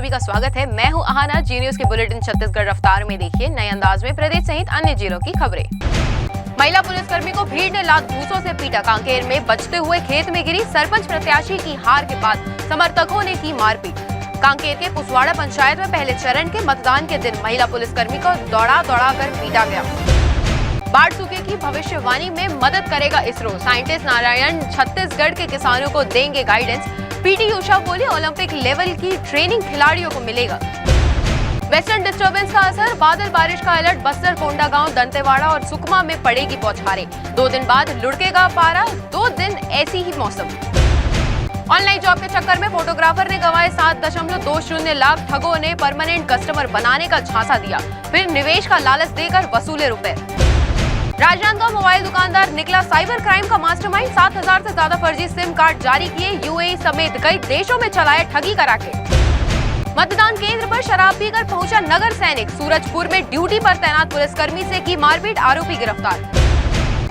सभी का स्वागत है। मैं हूं अहाना। जी न्यूज के बुलेटिन छत्तीसगढ़ रफ्तार में देखिए नए अंदाज में प्रदेश सहित अन्य जिलों की खबरें। महिला पुलिसकर्मी को भीड़ ने लात घूंसों से पीटा। कांकेर में बचते हुए खेत में गिरी सरपंच प्रत्याशी की हार के बाद समर्थकों ने की मारपीट। कांकेर के पुसवाड़ा पंचायत में पहले चरण के मतदान के दिन महिला पुलिसकर्मी को दौड़ा कर पीटा गया। बाढ़ सूखे की भविष्यवाणी में मदद करेगा इसरो। साइंटिस्ट नारायण छत्तीसगढ़ के किसानों को देंगे गाइडेंस। पीटी उषा बोली ओलंपिक लेवल की ट्रेनिंग खिलाड़ियों को मिलेगा। वेस्टर्न डिस्टर्बेंस का असर, बादल बारिश का अलर्ट। बस्तर, कोंडागांव, दंतेवाड़ा और सुकमा में पड़ेगी बौछारें। 2 दिन बाद लुढ़केगा पारा। 2 दिन ऐसी ही मौसम। ऑनलाइन जॉब के चक्कर में फोटोग्राफर ने गंवाए 7.20 लाख। ठगों ने परमानेंट कस्टमर बनाने का झांसा दिया, फिर निवेश का लालच देकर वसूले रुपए। राजनांदगांव मोबाइल दुकानदार निकला साइबर क्राइम का मास्टरमाइंड। 7,000 से ज्यादा फर्जी सिम कार्ड जारी किए। यूएई समेत कई देशों में चलाया ठगी का रैकेट। मतदान केंद्र पर शराब पीकर पहुंचा नगर सैनिक। सूरजपुर में ड्यूटी पर तैनात पुलिसकर्मी से की मारपीट, आरोपी गिरफ्तार।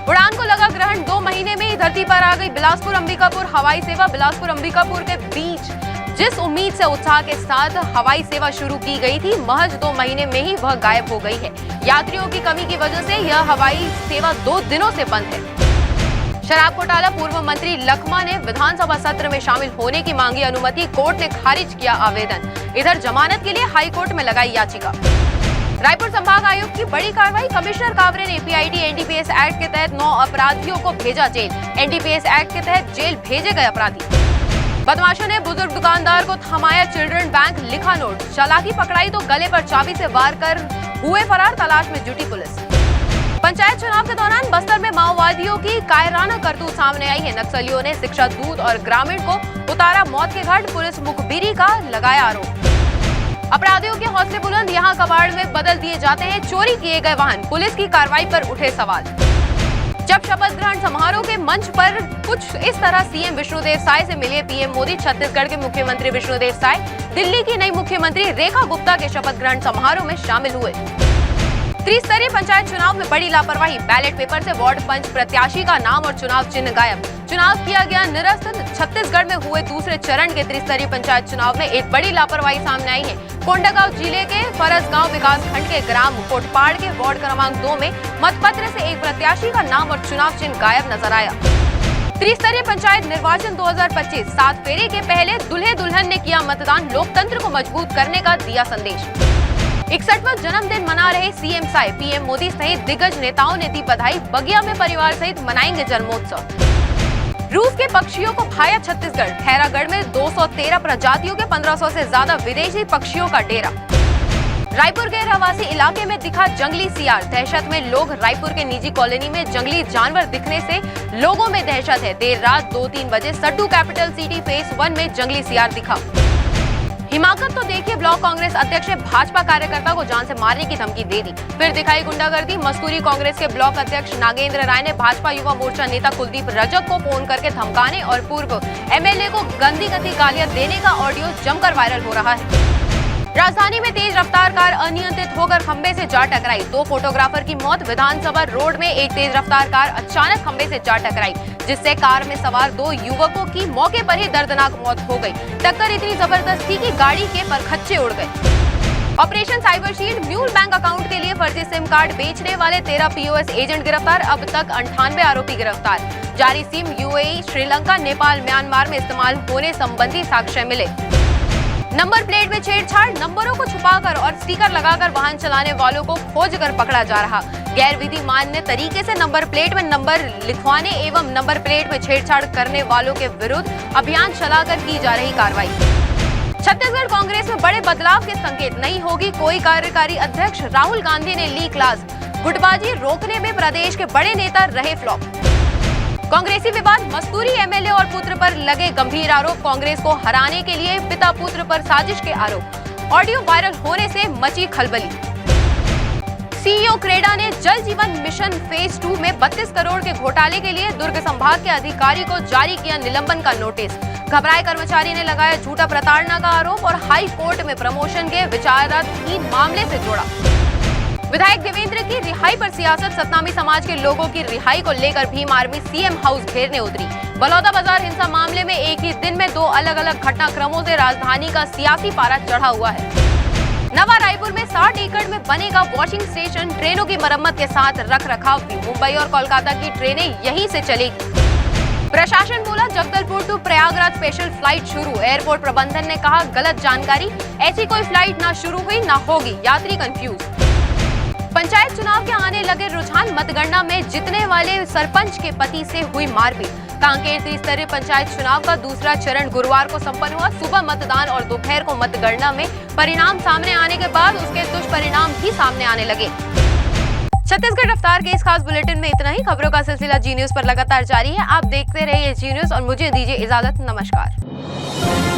उड़ान को लगा ग्रहण, 2 महीने में ही धरती पर आ गई बिलासपुर अंबिकापुर हवाई सेवा। बिलासपुर अंबिकापुर के बीच जिस उम्मीद से उत्साह के साथ हवाई सेवा शुरू की गई थी, महज 2 महीने में ही वह गायब हो गई है। यात्रियों की कमी की वजह से यह हवाई सेवा 2 दिनों से बंद है। शराब घोटाला, पूर्व मंत्री लखमा ने विधानसभा सत्र में शामिल होने की मांगी अनुमति। कोर्ट ने खारिज किया आवेदन। इधर जमानत के लिए हाईकोर्ट में लगाई याचिका। रायपुर संभाग आयुक्त की बड़ी कार्रवाई। कमिश्नर कावरे ने पीआईडी एनडीपीएस एक्ट के तहत 9 अपराधियों को भेजा जेल। एनडीपीएस एक्ट के तहत जेल भेजे गए अपराधी। बदमाशों ने बुजुर्ग दुकानदार को थमाया चिल्ड्रन बैंक लिखा नोट। चालाकी पकड़ाई तो गले पर चाबी से वार कर हुए फरार, तलाश में जुटी पुलिस। पंचायत चुनाव के दौरान बस्तर में माओवादियों की कायराना करतूत सामने आई है। नक्सलियों ने शिक्षा दूत और ग्रामीण को उतारा मौत के घाट। पुलिस मुखबिरी का लगाया आरोप। अपराधियों के हौसले बुलंद, यहाँ कबाड़ में बदल दिए जाते हैं चोरी किए गए वाहन। पुलिस की कार्रवाई पर उठे सवाल। जब शपथ ग्रहण समारोह के मंच पर कुछ इस तरह सीएम विष्णुदेव साय से मिले पीएम मोदी। छत्तीसगढ़ के मुख्यमंत्री विष्णुदेव साय दिल्ली की नई मुख्यमंत्री रेखा गुप्ता के शपथ ग्रहण समारोह में शामिल हुए। त्रिस्तरीय पंचायत चुनाव में बड़ी लापरवाही। बैलेट पेपर से वार्ड पंच प्रत्याशी का नाम और चुनाव चिन्ह गायब। चुनाव किया गया निरस्त। छत्तीसगढ़ में हुए दूसरे चरण के त्रिस्तरीय पंचायत चुनाव में एक बड़ी लापरवाही सामने आई है। कोंडागांव जिले के फरसगांव विकास खंड के ग्राम कोटपाड़ के वार्ड क्रमांक 2 में मतपत्र से एक प्रत्याशी का नाम और चुनाव चिन्ह गायब नजर आया। त्रिस्तरीय पंचायत निर्वाचन 2025, 7 फेरे के पहले दूल्हे दुल्हन ने किया मतदान। लोकतंत्र को मजबूत करने का दिया संदेश। 61वां जन्मदिन मना रहे सीएम साय। पीएम मोदी सहित दिग्गज नेताओं ने दी बधाई। बगिया में परिवार सहित मनाएंगे जन्मोत्सव। रूस के पक्षियों को भाया छत्तीसगढ़। खैरागढ़ में 213 प्रजातियों के 1500 से ज्यादा विदेशी पक्षियों का डेरा। रायपुर के रहवासी इलाके में दिखा जंगली सियार। दहशत में लोग। रायपुर के निजी कॉलोनी में जंगली जानवर दिखने से लोगों में दहशत है। देर रात 2-3 बजे सड्डू कैपिटल सिटी फेज 1 में जंगली सियार दिखा। हिमाकत तो देखिए, ब्लॉक कांग्रेस अध्यक्ष ने भाजपा कार्यकर्ता को जान से मारने की धमकी दे दी। फिर दिखाई गुंडागर्दी। मस्तूरी कांग्रेस के ब्लॉक अध्यक्ष नागेंद्र राय ने भाजपा युवा मोर्चा नेता कुलदीप रजक को फोन करके धमकाने और पूर्व एमएलए को गंदी गालियां देने का ऑडियो जमकर वायरल हो रहा है। राजधानी में तेज रफ्तार कार अनियंत्रित होकर खंबे से जा टकराई। 2 फोटोग्राफर की मौत। विधानसभा रोड में एक तेज रफ्तार कार अचानक खंबे से जा टकराई, जिससे कार में सवार 2 युवकों की मौके पर ही दर्दनाक मौत हो गई। टक्कर इतनी जबरदस्त थी कि गाड़ी के परखच्चे उड़ गए। Operation cyber shield. Mule bank account के लिए फर्जी सिम कार्ड बेचने वाले 13 पीओएस एजेंट गिरफ्तार। अब तक 98 आरोपी गिरफ्तार। जारी SIM UAE, Sri Lanka, Nepal, Myanmar में इस्तेमाल होने संबंधी साक्ष्य मिले। नंबर प्लेट में छेड़छाड़। नंबरों को छुपाकर और स्टिकर लगाकर वाहन चलाने वालों को खोज कर पकड़ा जा रहा। गैर विधि मान्य तरीके से नंबर प्लेट में नंबर लिखवाने एवं नंबर प्लेट में छेड़छाड़ करने वालों के विरुद्ध अभियान चलाकर की जा रही कार्रवाई। छत्तीसगढ़ कांग्रेस में बड़े बदलाव के संकेत। नहीं होगी कोई कार्यकारी अध्यक्ष। राहुल गांधी ने ली क्लास। गुटबाजी रोकने में प्रदेश के बड़े नेता रहे फ्लॉप। कांग्रेसी विवाद। मस्तूरी एमएलए और पुत्र पर लगे गंभीर आरोप। कांग्रेस को हराने के लिए पिता पुत्र पर साजिश के आरोप। ऑडियो वायरल होने से मची खलबली। सीईओ क्रेडा ने जल जीवन मिशन फेज 2 में 32 करोड़ के घोटाले के लिए दुर्ग संभाग के अधिकारी को जारी किया निलंबन का नोटिस। घबराए कर्मचारी ने लगाया झूठा प्रताड़ना का आरोप और हाई कोर्ट में प्रमोशन के विचाराधीन मामले से जोड़ा। विधायक देवेंद्र की रिहाई पर सियासत। सतनामी समाज के लोगों की रिहाई को लेकर भीम आर्मी सीएम हाउस घेरने उतरी। बलौदा बाजार हिंसा मामले में एक ही दिन में 2 अलग-अलग घटनाक्रमों से राजधानी का सियासी पारा चढ़ा हुआ है। नवा रायपुर में 60 एकड़ में बनेगा वॉशिंग स्टेशन। ट्रेनों की मरम्मत के साथ रख रखाव भी। मुंबई और कोलकाता की ट्रेनें यहीं से चलेगी। प्रशासन बोला Jagdalpur to Prayagraj special flight शुरू। एयरपोर्ट प्रबंधन ने कहा गलत जानकारी, ऐसी कोई फ्लाइट ना शुरू हुई ना होगी, यात्री कंफ्यूज। पंचायत चुनाव के आने लगे रुझान। मतगणना में जीतने वाले सरपंच के पति से हुई मारपीट। कांकेर त्रिस्तरीय पंचायत चुनाव का दूसरा चरण गुरुवार को संपन्न हुआ। सुबह मतदान और दोपहर को मतगणना में परिणाम सामने आने के बाद उसके दुष्परिणाम भी सामने आने लगे। छत्तीसगढ़ रफ्तार के इस खास बुलेटिन में इतना ही। खबरों का सिलसिला जी न्यूज पर लगातार जारी है। आप देखते रहिए जी न्यूज और मुझे दीजिए इजाजत। नमस्कार।